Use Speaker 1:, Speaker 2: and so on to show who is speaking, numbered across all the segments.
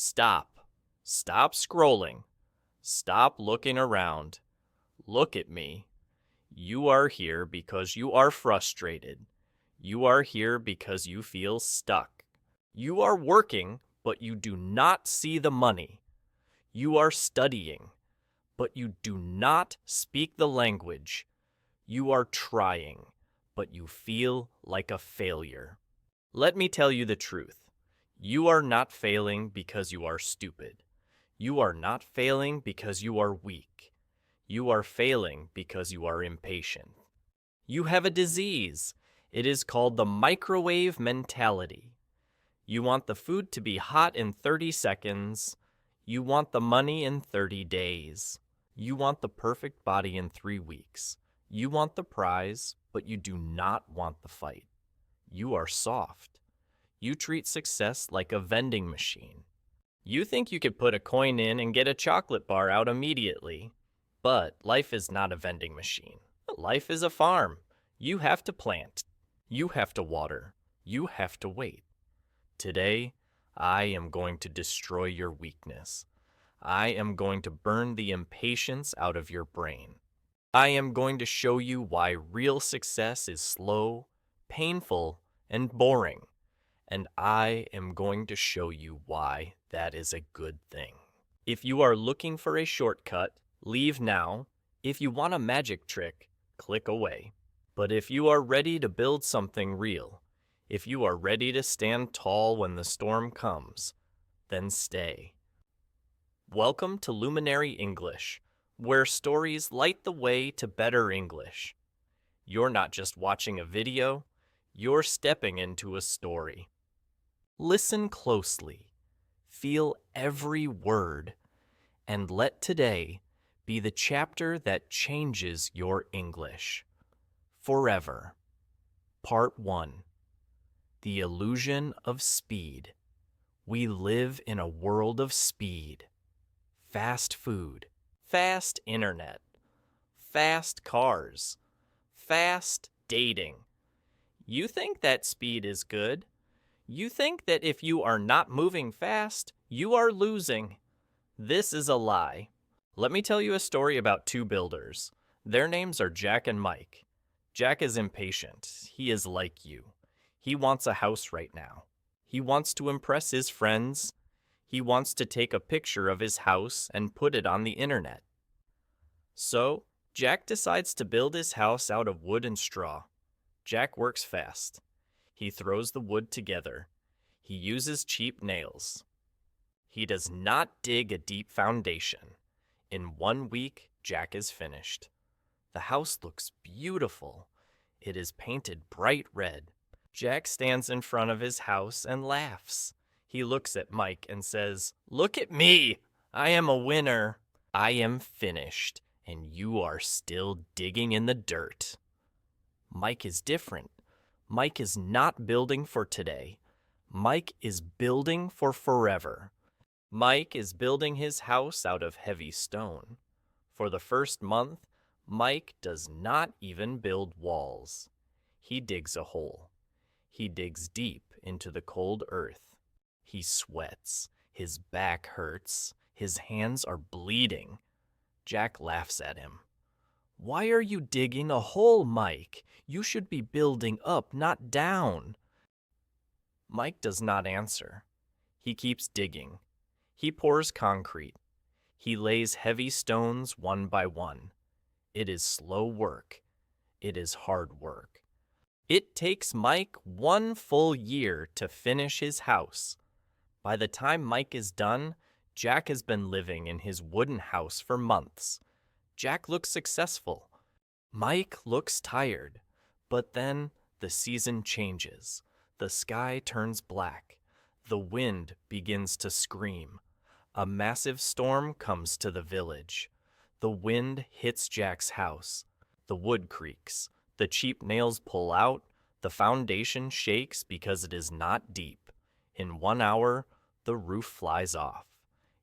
Speaker 1: Stop. Stop scrolling. Stop looking around. Look at me. You are here because you are frustrated. You are here because you feel stuck. You are working, but you do not see the money. You are studying, but you do not speak the language. You are trying, but you feel like a failure. Let me tell you the truth. You are not failing because you are stupid. You are not failing because you are weak. You are failing because you are impatient. You have a disease. It is called the microwave mentality. You want the food to be hot in 30 seconds. You want the money in 30 days. You want the perfect body in 3 weeks. You want the prize, but you do not want the fight. You are soft. You treat success like a vending machine. You think you could put a coin in and get a chocolate bar out immediately. But life is not a vending machine. Life is a farm. You have to plant. You have to water. You have to wait. Today, I am going to destroy your weakness. I am going to burn the impatience out of your brain. I am going to show you why real success is slow, painful, and boring. And I am going to show you why that is a good thing. If you are looking for a shortcut, leave now. If you want a magic trick, click away. But if you are ready to build something real, if you are ready to stand tall when the storm comes, then stay. Welcome to Luminary English, where stories light the way to better English. You're not just watching a video, you're stepping into a story. Listen closely, feel every word, and let today be the chapter that changes your English. Forever. Part 1. The Illusion of Speed. We live in a world of speed. Fast food, fast internet, fast cars, fast dating. You think that speed is good? You think that if you are not moving fast, you are losing. This is a lie. Let me tell you a story about two builders. Their names are Jack and Mike. Jack is impatient. He is like you. He wants a house right now. He wants to impress his friends. He wants to take a picture of his house and put it on the internet. So, Jack decides to build his house out of wood and straw. Jack works fast. He throws the wood together. He uses cheap nails. He does not dig a deep foundation. In 1 week, Jack is finished. The house looks beautiful. It is painted bright red. Jack stands in front of his house and laughs. He looks at Mike and says, "Look at me! I am a winner. I am finished, and you are still digging in the dirt." Mike is different. Mike is not building for today. Mike is building for forever. Mike is building his house out of heavy stone. For the first month, Mike does not even build walls. He digs a hole. He digs deep into the cold earth. He sweats. His back hurts. His hands are bleeding. Jack laughs at him. "Why are you digging a hole, Mike? You should be building up, not down." Mike does not answer. He keeps digging. He pours concrete. He lays heavy stones one by one. It is slow work. It is hard work. It takes Mike 1 full year to finish his house. By the time Mike is done, Jack has been living in his wooden house for months. Jack looks successful. Mike looks tired. But then the season changes. The sky turns black. The wind begins to scream. A massive storm comes to the village. The wind hits Jack's house. The wood creaks. The cheap nails pull out. The foundation shakes because it is not deep. In 1 hour, the roof flies off.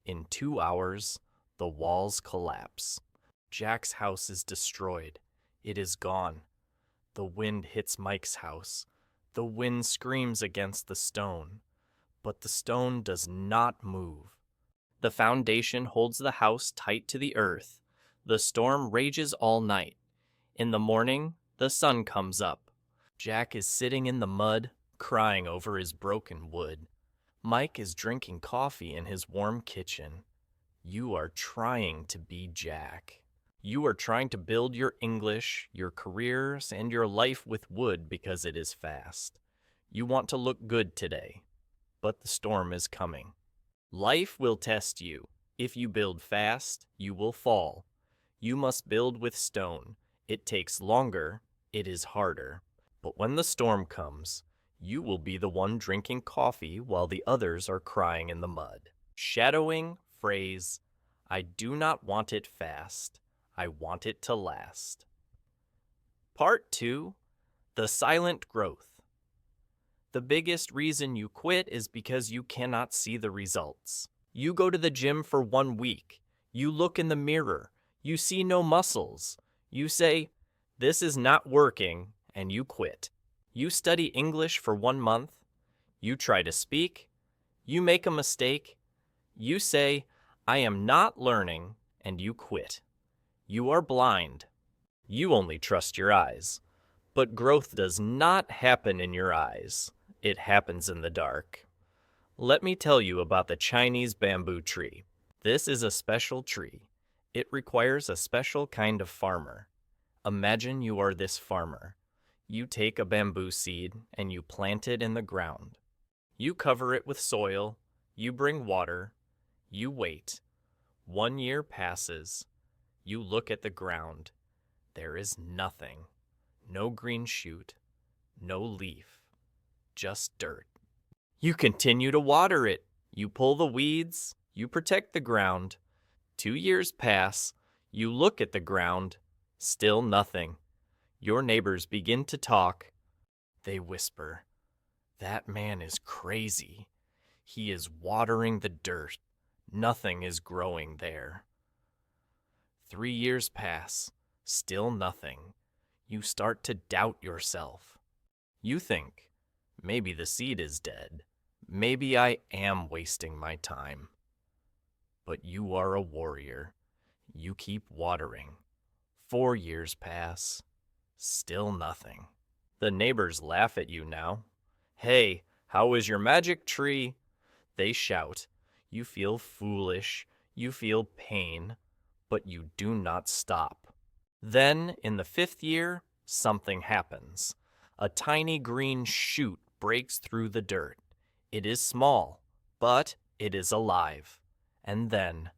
Speaker 1: In 2 hours, the walls collapse. Jack's house is destroyed. It is gone. The wind hits Mike's house. The wind screams against the stone. But the stone does not move. The foundation holds the house tight to the earth. The storm rages all night. In the morning, the sun comes up. Jack is sitting in the mud, crying over his broken wood. Mike is drinking coffee in his warm kitchen. You are trying to be Jack. You are trying to build your English, your careers, and your life with wood because it is fast. You want to look good today, but the storm is coming. Life will test you. If you build fast, you will fall. You must build with stone. It takes longer, it is harder. But when the storm comes, you will be the one drinking coffee while the others are crying in the mud. Shadowing phrase, I do not want it fast. I want it to last. Part 2, the silent growth. The biggest reason you quit is because you cannot see the results. You go to the gym for 1 week. You look in the mirror. You see no muscles. You say, this is not working, and you quit. You study English for 1 month. You try to speak. You make a mistake. You say, I am not learning, and you quit. You are blind. You only trust your eyes. But growth does not happen in your eyes. It happens in the dark. Let me tell you about the Chinese bamboo tree. This is a special tree. It requires a special kind of farmer. Imagine you are this farmer. You take a bamboo seed and you plant it in the ground. You cover it with soil. You bring water. You wait. 1 year passes. You look at the ground. There is nothing. No green shoot. No leaf. Just dirt. You continue to water it. You pull the weeds. You protect the ground. 2 years pass. You look at the ground. Still nothing. Your neighbors begin to talk. They whisper, that man is crazy. He is watering the dirt. Nothing is growing there. 3 years pass. Still nothing. You start to doubt yourself. You think, maybe the seed is dead. Maybe I am wasting my time. But you are a warrior. You keep watering. 4 years pass. Still nothing. The neighbors laugh at you now. Hey, how is your magic tree? They shout. You feel foolish. You feel pain. But you do not stop. Then, in the 5th year, something happens. A tiny green shoot breaks through the dirt. It is small, but it is alive. And then,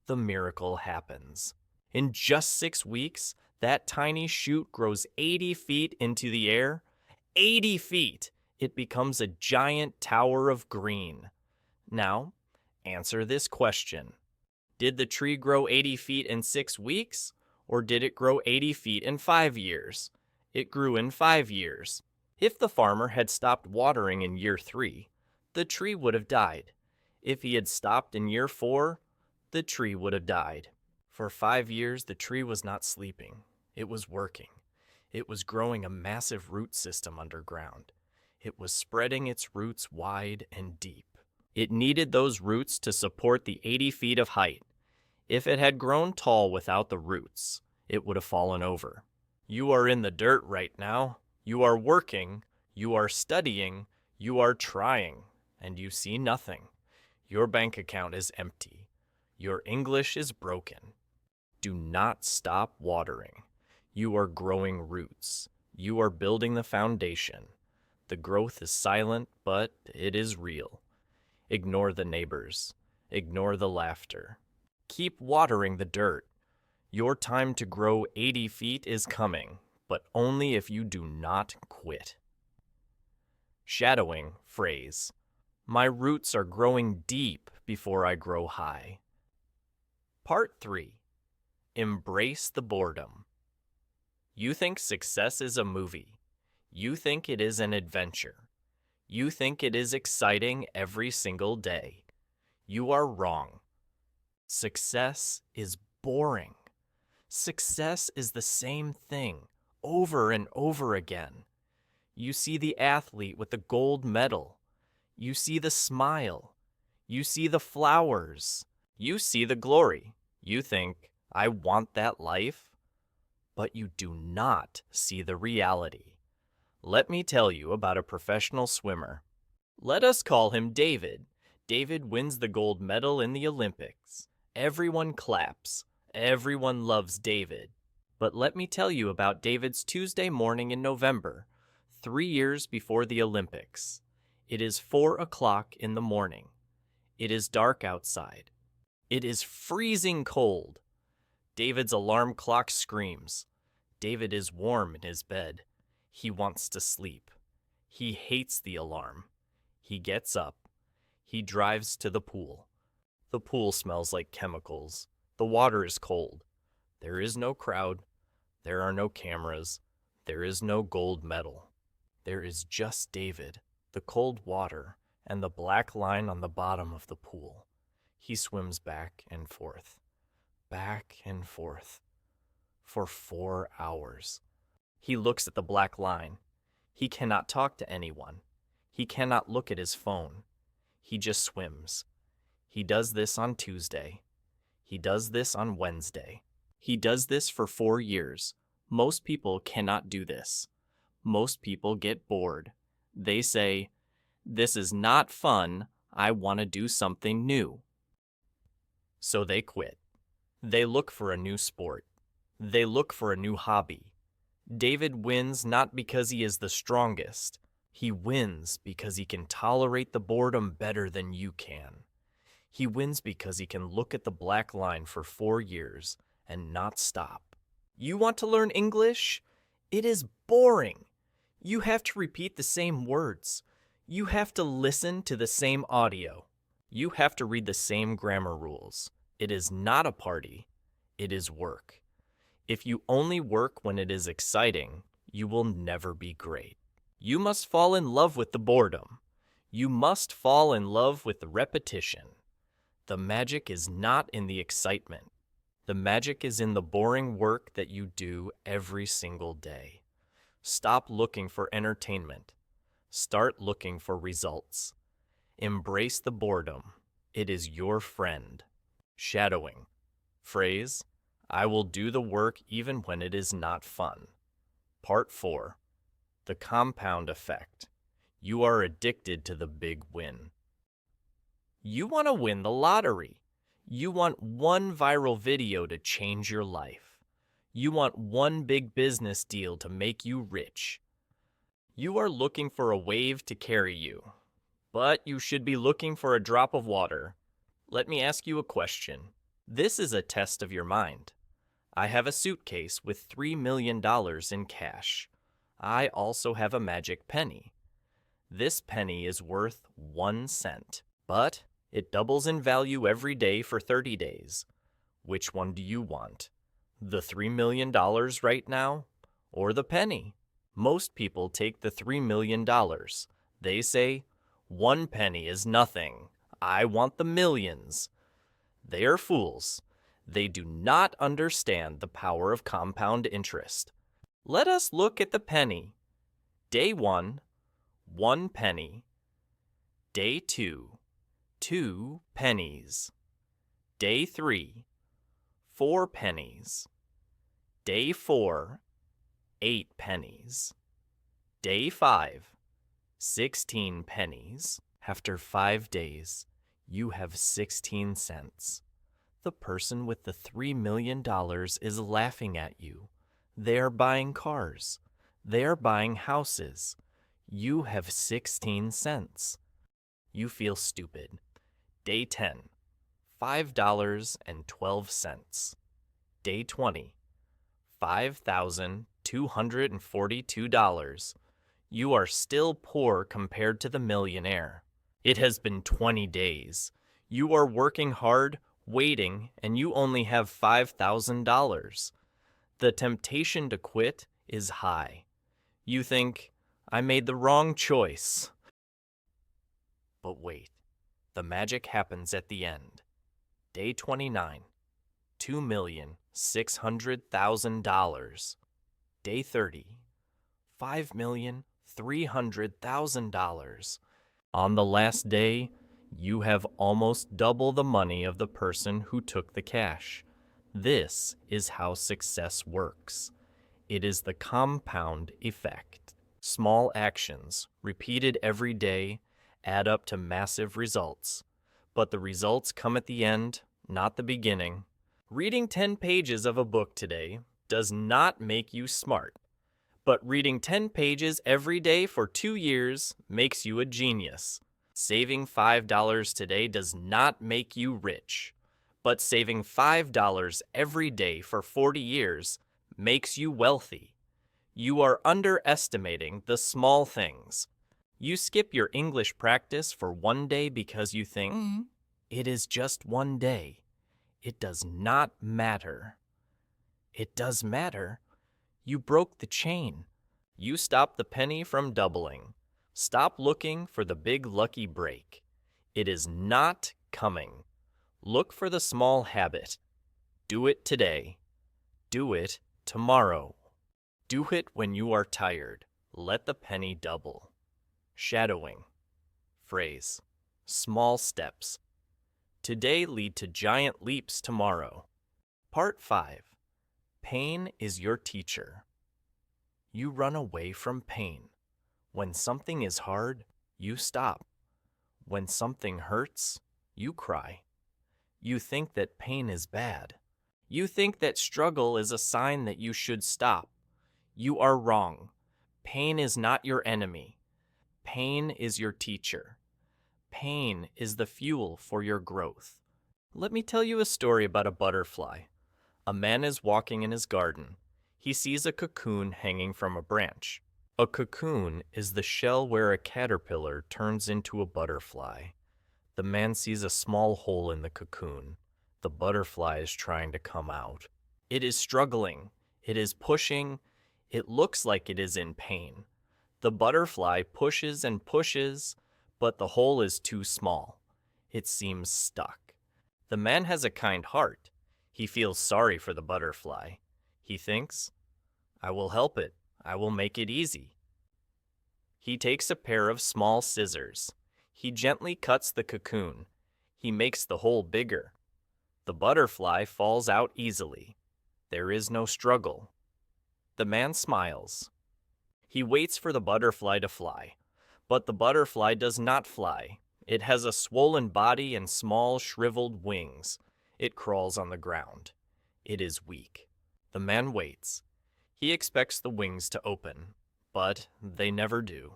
Speaker 1: the miracle happens. In just 6 weeks, that tiny shoot grows 80 feet into the air. 80 feet! It becomes a giant tower of green. Now, answer this question. Did the tree grow 80 feet in 6 weeks? Or did it grow 80 feet in 5 years? It grew in 5 years. If the farmer had stopped watering in year 3, the tree would have died. If he had stopped in year 4, the tree would have died. For 5 years, the tree was not sleeping. It was working. It was growing a massive root system underground. It was spreading its roots wide and deep. It needed those roots to support the 80 feet of height. If it had grown tall without the roots, it would have fallen over. You are in the dirt right now. You are working. You are studying. You are trying. And you see nothing. Your bank account is empty. Your English is broken. Do not stop watering. You are growing roots. You are building the foundation. The growth is silent, but it is real. Ignore the neighbors. Ignore the laughter. Keep watering the dirt. Your time to grow 80 feet is coming, but only if you do not quit. Shadowing phrase. My roots are growing deep before I grow high. Part 3. Embrace the boredom. You think success is a movie. You think it is an adventure. You think it is exciting every single day. You are wrong. Success is boring. Success is the same thing over and over again. You see the athlete with the gold medal. You see the smile. You see the flowers. You see the glory. You think, I want that life. But you do not see the reality. Let me tell you about a professional swimmer. Let us call him David. David wins the gold medal in the Olympics. Everyone claps. Everyone loves David. But let me tell you about David's Tuesday morning in November, 3 years before the Olympics. It is 4 o'clock in the morning. It is dark outside. It is freezing cold. David's alarm clock screams. David is warm in his bed. He wants to sleep. He hates the alarm. He gets up. He drives to the pool. The pool smells like chemicals. The water is cold. There is no crowd. There are no cameras. There is no gold medal. There is just David, the cold water, and the black line on the bottom of the pool. He swims back and forth, for 4 hours. He looks at the black line. He cannot talk to anyone. He cannot look at his phone. He just swims. He does this on Tuesday. He does this on Wednesday. He does this for 4 years. Most people cannot do this. Most people get bored. They say, "This is not fun. I want to do something new." So they quit. They look for a new sport. They look for a new hobby. David wins not because he is the strongest. He wins because he can tolerate the boredom better than you can. He wins because he can look at the black line for 4 years and not stop. You want to learn English? It is boring. You have to repeat the same words. You have to listen to the same audio. You have to read the same grammar rules. It is not a party. It is work. If you only work when it is exciting, you will never be great. You must fall in love with the boredom. You must fall in love with the repetition. The magic is not in the excitement. The magic is in the boring work that you do every single day. Stop looking for entertainment. Start looking for results. Embrace the boredom. It is your friend. Shadowing. Phrase, I will do the work even when it is not fun. Part 4. The compound effect. You are addicted to the big win. You want to win the lottery. You want one viral video to change your life. You want one big business deal to make you rich. You are looking for a wave to carry you, but you should be looking for a drop of water. Let me ask you a question. This is a test of your mind. I have a suitcase with $3 million in cash. I also have a magic penny. This penny is worth 1 cent, but it doubles in value every day for 30 days. Which one do you want? The $3 million right now, or the penny? Most people take the $3 million. They say, 1 penny is nothing. I want the millions. They are fools. They do not understand the power of compound interest. Let us look at the penny. Day 1, 1 penny. Day 2, 2 pennies. Day 3, 4 pennies. Day 4, 8 pennies. Day 5, 16 pennies. After 5 days, you have 16 cents. The person with the $3 million is laughing at you. They are buying cars. They are buying houses. You have 16 cents. You feel stupid. Day 10, $5.12. Day 20, $5,242. You are still poor compared to the millionaire. It has been 20 days. You are working hard, waiting, and you only have $5,000. The temptation to quit is high. You think, I made the wrong choice. But wait, the magic happens at the end. Day 29, $2,600,000. Day 30, $5,300,000. On the last day, You have almost double the money of the person who took the cash. This is how success works. It is the compound effect. Small actions, repeated every day, add up to massive results. But the results come at the end, not the beginning. Reading 10 pages of a book today does not make you smart. But reading 10 pages every day for 2 years makes you a genius. Saving $5 today does not make you rich. But saving $5 every day for 40 years makes you wealthy. You are underestimating the small things. You skip your English practice for one day because you think, it is just one day. It does not matter. It does matter. You broke the chain. You stopped the penny from doubling. Stop looking for the big lucky break. It is not coming. Look for the small habit. Do it today. Do it tomorrow. Do it when you are tired. Let the penny double. Shadowing. Phrase. Small steps. Today lead to giant leaps tomorrow. Part 5. Pain is your teacher. You run away from pain. When something is hard, you stop. When something hurts, you cry. You think that pain is bad. You think that struggle is a sign that you should stop. You are wrong. Pain is not your enemy. Pain is your teacher. Pain is the fuel for your growth. Let me tell you a story about a butterfly. A man is walking in his garden. He sees a cocoon hanging from a branch. A cocoon is the shell where a caterpillar turns into a butterfly. The man sees a small hole in the cocoon. The butterfly is trying to come out. It is struggling. It is pushing. It looks like it is in pain. The butterfly pushes and pushes, but the hole is too small. It seems stuck. The man has a kind heart. He feels sorry for the butterfly. He thinks, I will help it. I will make it easy. He takes a pair of small scissors. He gently cuts the cocoon. He makes the hole bigger. The butterfly falls out easily. There is no struggle. The man smiles. He waits for the butterfly to fly. But the butterfly does not fly. It has a swollen body and small, shriveled wings. It crawls on the ground. It is weak. The man waits. He expects the wings to open, but they never do.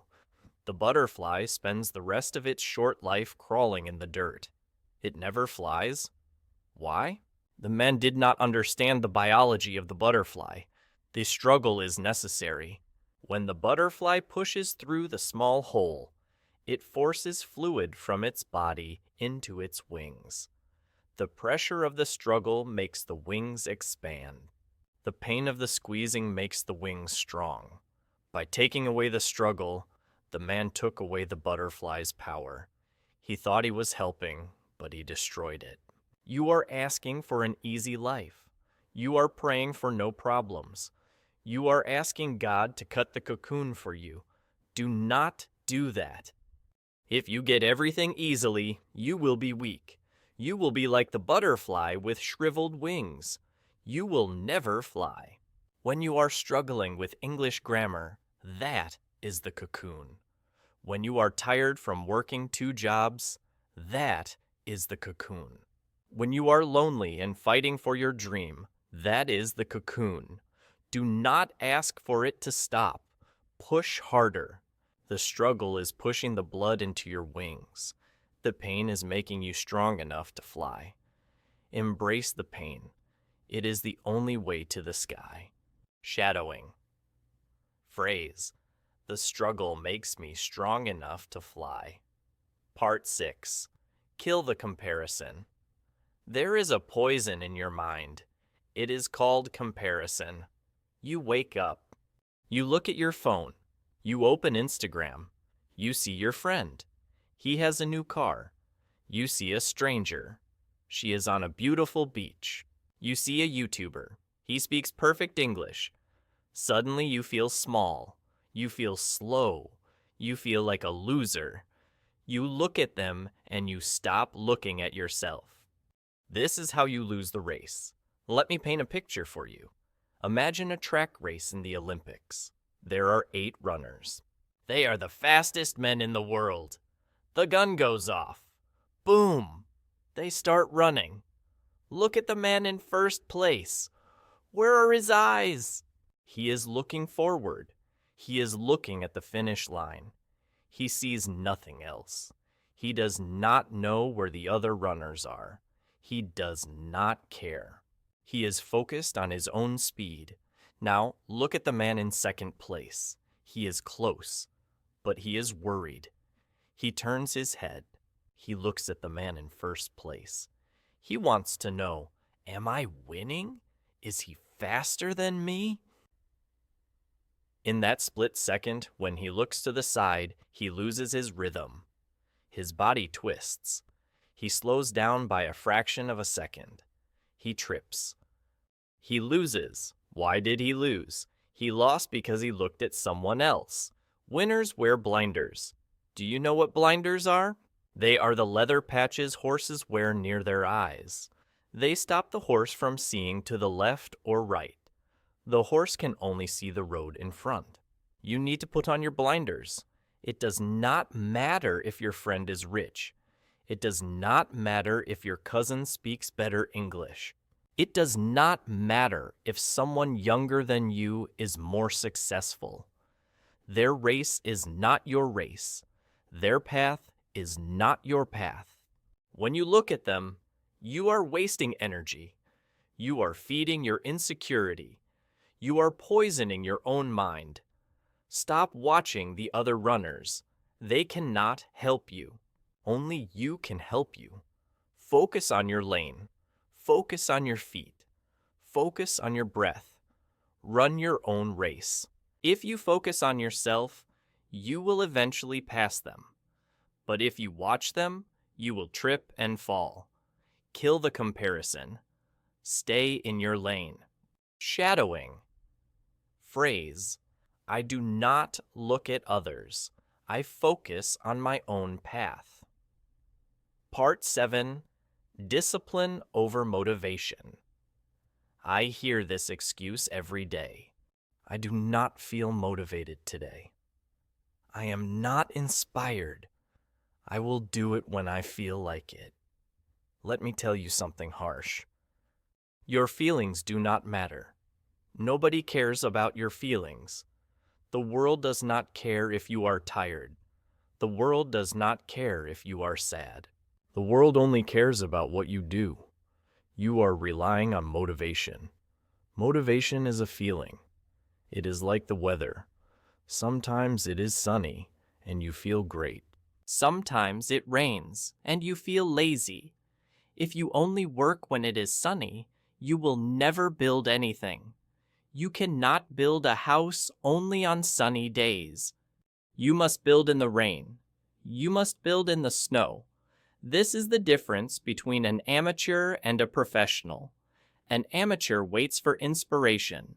Speaker 1: The butterfly spends the rest of its short life crawling in the dirt. It never flies. Why? The man did not understand the biology of the butterfly. The struggle is necessary. When the butterfly pushes through the small hole, it forces fluid from its body into its wings. The pressure of the struggle makes the wings expand. The pain of the squeezing makes the wings strong. By taking away the struggle, the man took away the butterfly's power. He thought he was helping, but he destroyed it. You are asking for an easy life. You are praying for no problems. You are asking God to cut the cocoon for you. Do not do that. If you get everything easily, you will be weak. You will be like the butterfly with shriveled wings. You will never fly. When you are struggling with English grammar, that is the cocoon. When you are tired from working 2 jobs, that is the cocoon. When you are lonely and fighting for your dream, that is the cocoon. Do not ask for it to stop. Push harder. The struggle is pushing the blood into your wings. The pain is making you strong enough to fly. Embrace the pain. It is the only way to the sky. Shadowing. Phrase. The struggle makes me strong enough to fly. Part 6. Kill the comparison. There is a poison in your mind. It is called comparison. You wake up. You look at your phone. You open Instagram. You see your friend. He has a new car. You see a stranger. She is on a beautiful beach. You see a YouTuber. He speaks perfect English. Suddenly you feel small. You feel slow. You feel like a loser. You look at them and you stop looking at yourself. This is how you lose the race. Let me paint a picture for you. Imagine a track race in the Olympics. There are 8 runners. They are the fastest men in the world. The gun goes off. Boom! They start running. Look at the man in first place. Where are his eyes? He is looking forward. He is looking at the finish line. He sees nothing else. He does not know where the other runners are. He does not care. He is focused on his own speed. Now, look at the man in second place. He is close, but he is worried. He turns his head. He looks at the man in first place. He wants to know, am I winning? Is he faster than me? In that split second, when he looks to the side, he loses his rhythm. His body twists. He slows down by a fraction of a second. He trips. He loses. Why did he lose? He lost because he looked at someone else. Winners wear blinders. Do you know what blinders are? They are the leather patches horses wear near their eyes. They stop the horse from seeing to the left or right. The horse can only see the road in front. You need to put on your blinders. It does not matter if your friend is rich. It does not matter if your cousin speaks better English. It does not matter if someone younger than you is more successful. Their race is not your race. Their path is not your path. When you look at them, you are wasting energy. You are feeding your insecurity. You are poisoning your own mind. Stop watching the other runners. They cannot help you. Only you can help you. Focus on your lane. Focus on your feet. Focus on your breath. Run your own race. If you focus on yourself, you will eventually pass them. But if you watch them, you will trip and fall. Kill the comparison. Stay in your lane. Shadowing. Phrase, I do not look at others. I focus on my own path. Part 7, Discipline over Motivation. I hear this excuse every day. I do not feel motivated today. I am not inspired. I will do it when I feel like it. Let me tell you something harsh. Your feelings do not matter. Nobody cares about your feelings. The world does not care if you are tired. The world does not care if you are sad. The world only cares about what you do. You are relying on motivation. Motivation is a feeling. It is like the weather. Sometimes it is sunny and you feel great. Sometimes it rains and you feel lazy. If you only work when it is sunny, you will never build anything. You cannot build a house only on sunny days. You must build in the rain. You must build in the snow. This is the difference between an amateur and a professional. An amateur waits for inspiration.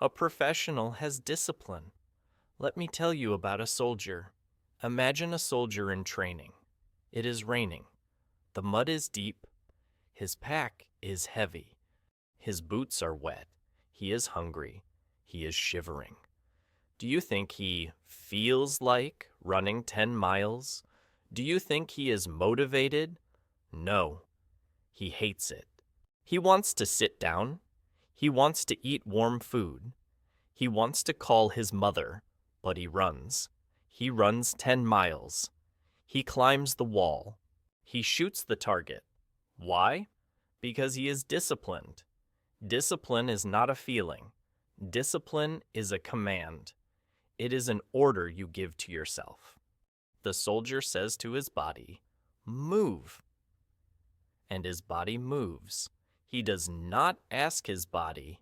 Speaker 1: A professional has discipline. Let me tell you about a soldier. Imagine a soldier in training. It is raining. The mud is deep. His pack is heavy. His boots are wet. He is hungry. He is shivering. Do you think he feels like running 10 miles? Do you think he is motivated? No. He hates it. He wants to sit down. He wants to eat warm food. He wants to call his mother, but he runs. He runs 10 miles. He climbs the wall. He shoots the target. Why? Because he is disciplined. Discipline is not a feeling. Discipline is a command. It is an order you give to yourself. The soldier says to his body, "Move." And his body moves. He does not ask his body,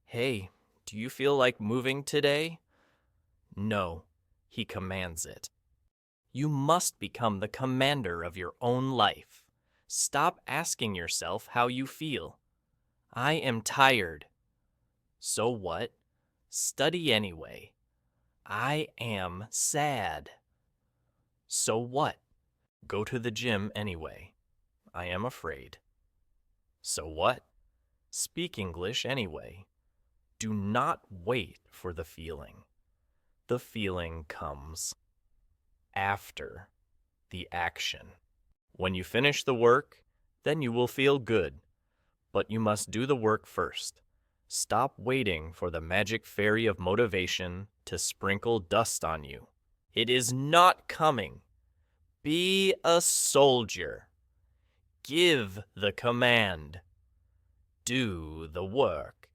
Speaker 1: "Hey, do you feel like moving today?" No, he commands it. You must become the commander of your own life. Stop asking yourself how you feel. I am tired. So what? Study anyway. I am sad. So what? Go to the gym anyway. I am afraid. So what? Speak English anyway. Do not wait for the feeling. The feeling comes after the action. When you finish the work, then you will feel good. But you must do the work first. Stop waiting for the magic fairy of motivation to sprinkle dust on you. It is not coming. Be a soldier. Give the command. Do the work.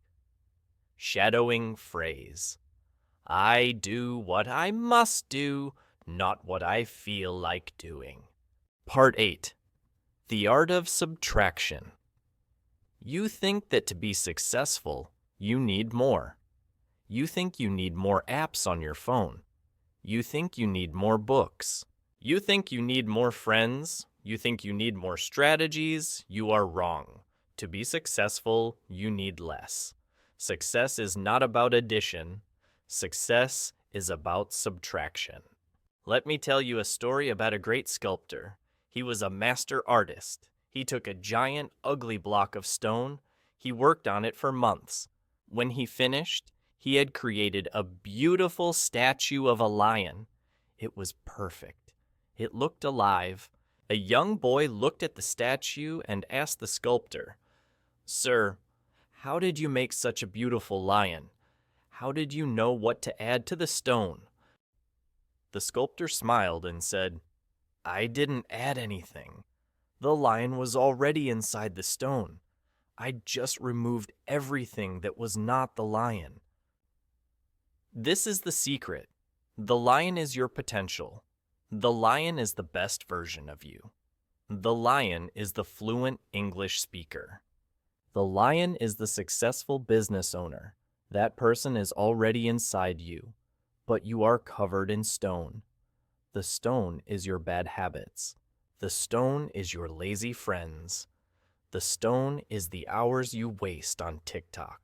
Speaker 1: Shadowing phrase. I do what I must do, not what I feel like doing. Part 8. The art of subtraction. You think that to be successful, you need more. You think you need more apps on your phone. You think you need more books. You think you need more friends. You think you need more strategies. You are wrong. To be successful, you need less. Success is not about addition. Success is about subtraction. Let me tell you a story about a great sculptor. He was a master artist. He took a giant, ugly block of stone. He worked on it for months. When he finished, he had created a beautiful statue of a lion. It was perfect. It looked alive. A young boy looked at the statue and asked the sculptor, "Sir, how did you make such a beautiful lion? How did you know what to add to the stone?" The sculptor smiled and said, "I didn't add anything. The lion was already inside the stone. I just removed everything that was not the lion." This is the secret. The lion is your potential. The lion is the best version of you. The lion is the fluent English speaker. The lion is the successful business owner. That person is already inside you, but you are covered in stone. The stone is your bad habits. The stone is your lazy friends. The stone is the hours you waste on TikTok.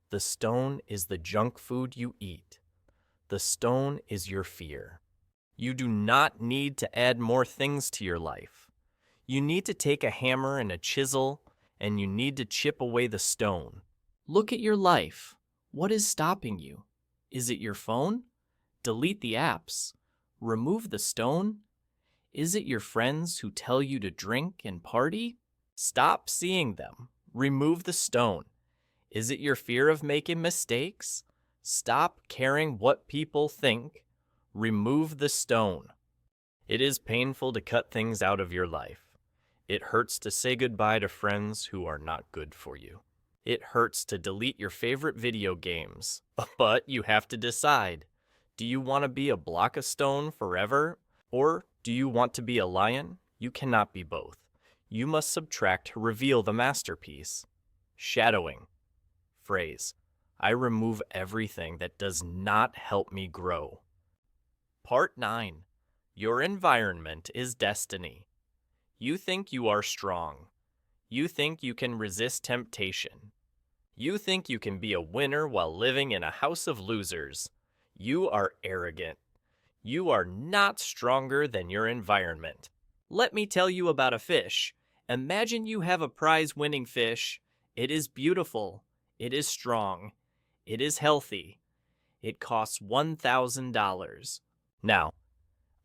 Speaker 1: The stone is the junk food you eat. The stone is your fear. You do not need to add more things to your life. You need to take a hammer and a chisel, and you need to chip away the stone. Look at your life. What is stopping you? Is it your phone? Delete the apps. Remove the stone. Is it your friends who tell you to drink and party? Stop seeing them. Remove the stone. Is it your fear of making mistakes? Stop caring what people think. Remove the stone. It is painful to cut things out of your life. It hurts to say goodbye to friends who are not good for you. It hurts to delete your favorite video games. But you have to decide. Do you want to be a block of stone forever? Or do you want to be a lion? You cannot be both. You must subtract to reveal the masterpiece. Shadowing. Phrase. I remove everything that does not help me grow. Part 9. Your environment is destiny. You think you are strong. You think you can resist temptation. You think you can be a winner while living in a house of losers. You are arrogant. You are not stronger than your environment. Let me tell you about a fish. Imagine you have a prize-winning fish. It is beautiful. It is strong. It is healthy. It costs $1,000. Now,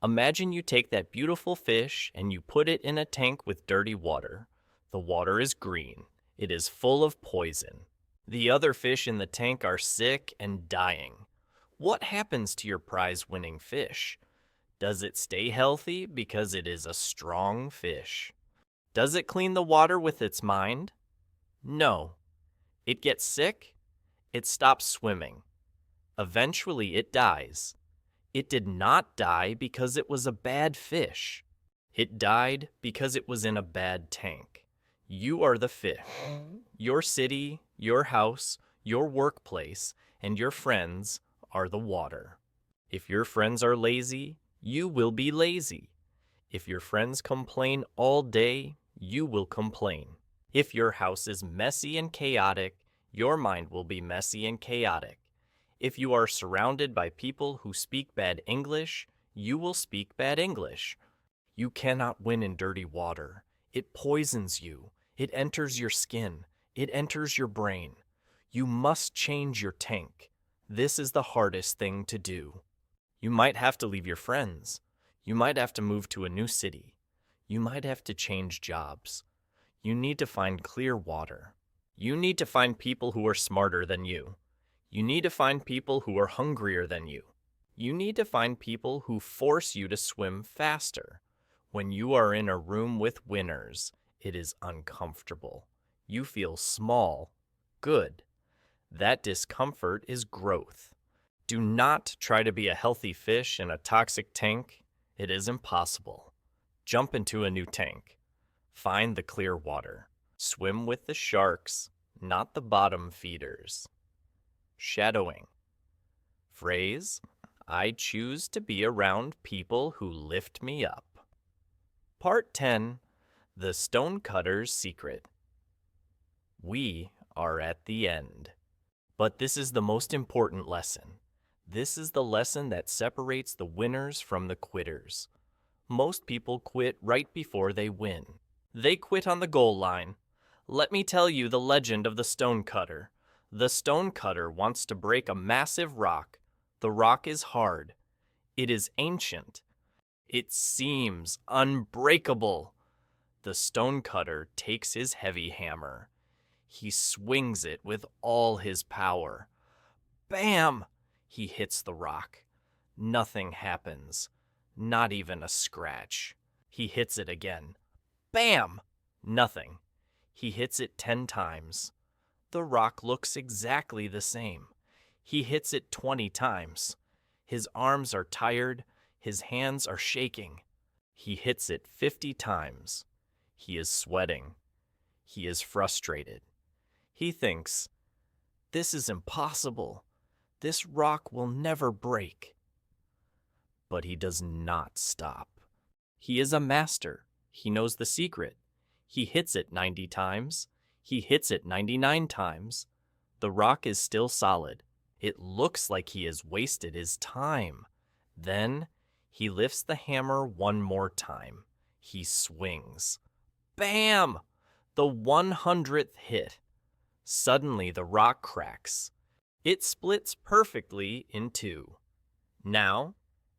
Speaker 1: imagine you take that beautiful fish and you put it in a tank with dirty water. The water is green. It is full of poison. The other fish in the tank are sick and dying. What happens to your prize-winning fish? Does it stay healthy because it is a strong fish? Does it clean the water with its mind? No. It gets sick. It stops swimming. Eventually it dies. It did not die because it was a bad fish. It died because it was in a bad tank. You are the fish. Your city, your house, your workplace, and your friends are the water. If your friends are lazy, you will be lazy. If your friends complain all day, you will complain. If your house is messy and chaotic, your mind will be messy and chaotic. If you are surrounded by people who speak bad English, You will speak bad English. You cannot win in dirty water. It poisons you. It enters your skin. It enters your brain. You must change your tank. This is the hardest thing to do. You might have to leave your friends. You might have to move to a new city. You might have to change jobs. You need to find clear water. You need to find people who are smarter than you. You need to find people who are hungrier than you. You need to find people who force you to swim faster. When you are in a room with winners, it is uncomfortable. You feel small. Good. That discomfort is growth. Do not try to be a healthy fish in a toxic tank. It is impossible. Jump into a new tank. Find the clear water. Swim with the sharks, not the bottom feeders. Shadowing. Phrase, I choose to be around people who lift me up. Part 10, The Stonecutter's Secret. We are at the end. But this is the most important lesson. This is the lesson that separates the winners from the quitters. Most people quit right before they win. They quit on the goal line. Let me tell you the legend of the stonecutter. The stonecutter wants to break a massive rock. The rock is hard. It is ancient. It seems unbreakable. The stonecutter takes his heavy hammer. He swings it with all his power. Bam! He hits the rock. Nothing happens. Not even a scratch. He hits it again. Bam! Nothing. He hits it 10 times. The rock looks exactly the same. He hits it 20 times. His arms are tired. His hands are shaking. He hits it 50 times. He is sweating. He is frustrated. He thinks, this is impossible. This rock will never break. But he does not stop. He is a master. He knows the secret. He hits it 90 times. He hits it 99 times. The rock is still solid. It looks like he has wasted his time. Then he lifts the hammer one more time. He swings. Bam! The 100th hit. Suddenly the rock cracks. It splits perfectly in two. Now,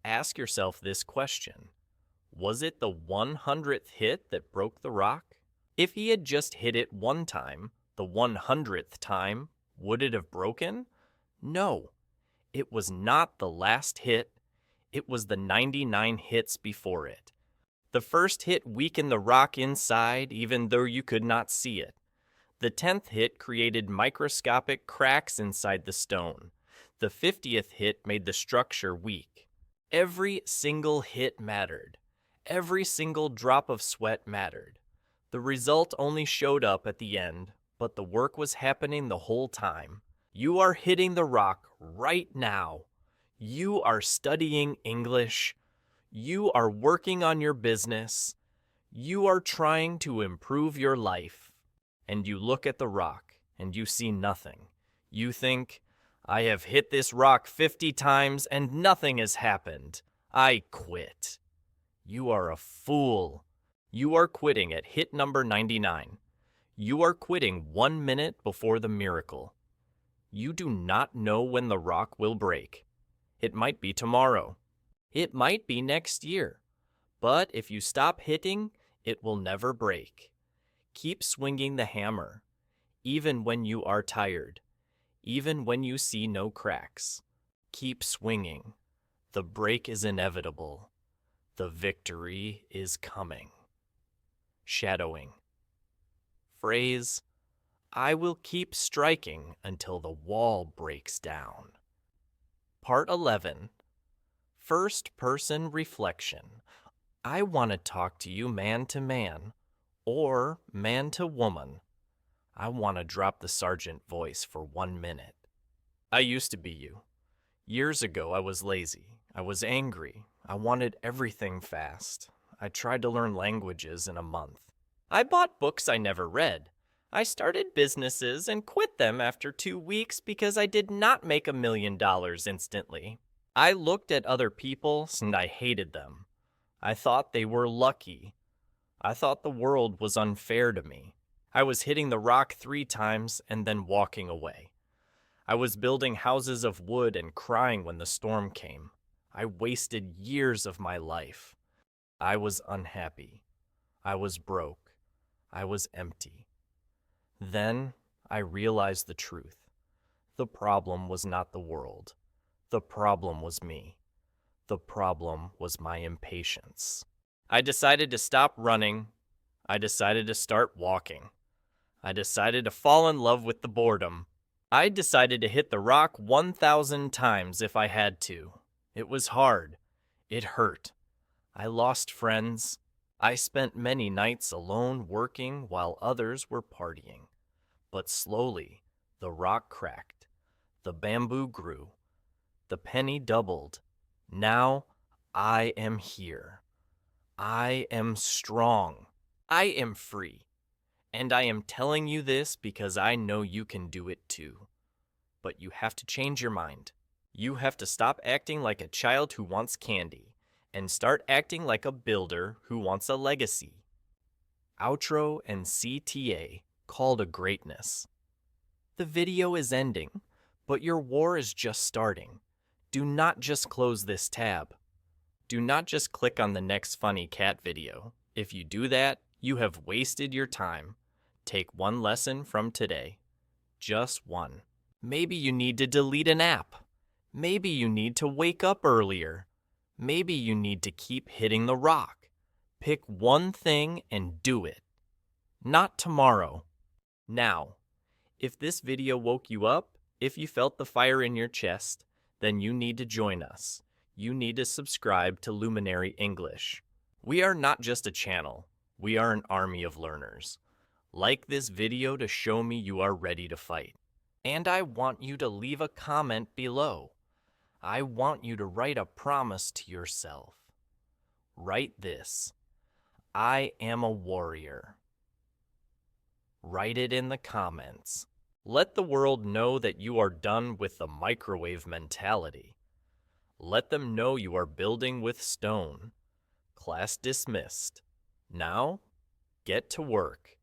Speaker 1: ask yourself this question. Was it the 100th hit that broke the rock? If he had just hit it one time, the 100th time, would it have broken? No. It was not the last hit. It was the 99 hits before it. The first hit weakened the rock inside even though you could not see it. The 10th hit created microscopic cracks inside the stone. The 50th hit made the structure weak. Every single hit mattered. Every single drop of sweat mattered. The result only showed up at the end, but the work was happening the whole time. You are hitting the rock right now. You are studying English. You are working on your business. You are trying to improve your life. And you look at the rock, and you see nothing. You think, I have hit this rock 50 times, and nothing has happened. I quit. You are a fool. You are quitting at hit number 99. You are quitting 1 minute before the miracle. You do not know when the rock will break. It might be tomorrow. It might be next year. But if you stop hitting, it will never break. Keep swinging the hammer, even when you are tired, even when you see no cracks. Keep swinging. The break is inevitable. The victory is coming. Shadowing. Phrase, I will keep striking until the wall breaks down. Part 11. First person reflection. I want to talk to you man to man. Or man to woman. I want to drop the sergeant voice for 1 minute. I used to be you. Years ago, I was lazy. I was angry. I wanted everything fast. I tried to learn languages in a month. I bought books I never read. I started businesses and quit them after 2 weeks because I did not make $1 million instantly. I looked at other people and I hated them. I thought they were lucky. I thought the world was unfair to me. I was hitting the rock 3 times and then walking away. I was building houses of wood and crying when the storm came. I wasted years of my life. I was unhappy. I was broke. I was empty. Then I realized the truth. The problem was not the world. The problem was me. The problem was my impatience. I decided to stop running. I decided to start walking. I decided to fall in love with the boredom. I decided to hit the rock 1,000 times if I had to. It was hard. It hurt. I lost friends. I spent many nights alone working while others were partying. But slowly, the rock cracked. The bamboo grew. The penny doubled. Now, I am here. I am strong. I am free. And I am telling you this because I know you can do it too. But you have to change your mind. You have to stop acting like a child who wants candy and start acting like a builder who wants a legacy. Outro and CTA, Call to Greatness. The video is ending, but your war is just starting. Do not just close this tab. Do not just click on the next funny cat video. If you do that, you have wasted your time. Take one lesson from today. Just one. Maybe you need to delete an app. Maybe you need to wake up earlier. Maybe you need to keep hitting the rock. Pick one thing and do it. Not tomorrow. Now. If this video woke you up, if you felt the fire in your chest, then you need to join us. You need to subscribe to Luminary English. We are not just a channel. We are an army of learners. Like this video to show me you are ready to fight. And I want you to leave a comment below. I want you to write a promise to yourself. Write this. I am a warrior. Write it in the comments. Let the world know that you are done with the microwave mentality. Let them know you are building with stone. Class dismissed. Now, get to work.